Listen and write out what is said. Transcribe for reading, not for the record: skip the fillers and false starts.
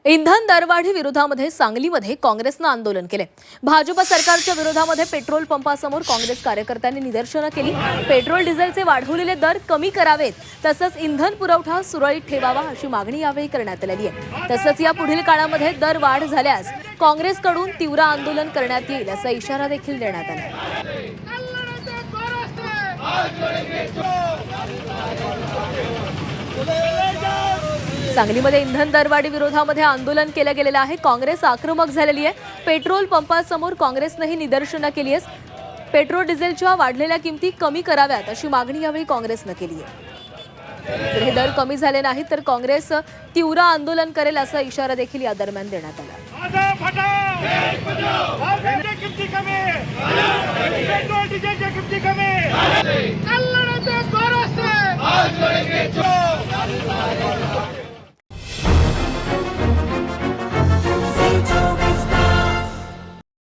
इंधन दरवाढी विरोधामध्ये सांगलीमध्ये काँग्रेसनं आंदोलन केले। भाजप सरकारच्या विरोधामध्ये पेट्रोल पंपासमोर काँग्रेस कार्यकर्त्यांनी निदर्शनं केली। पेट्रोल डिझेलचे वाढवलेले दर कमी करावेत, तसंच इंधन पुरवठा सुरळीत ठेवावा अशी मागणी यावेळी करण्यात आली आहे। तसंच या पुढील काळामध्ये दर वाढ झाल्यास काँग्रेसकडून तीव्र आंदोलन करण्यात येईल असा इशारा देखील देण्यात आला आहे। सांगलीमध्ये इंधन दरवाढी विरोधामध्ये आंदोलन केलं गेलेलं आहे। काँग्रेस आक्रमक झालेली आहे। पेट्रोल पंपासमोर काँग्रेसनेही निदर्शनं केली आहेत। पेट्रोल डिझेलच्या वाढलेल्या किमती कमी कराव्यात अशी मागणी यावेळी काँग्रेसनं केली आहे। जर हे दर कमी झाले नाहीत तर काँग्रेस तीव्र आंदोलन करेल असा इशारा देखील या दरम्यान देण्यात आला। पेट्रोल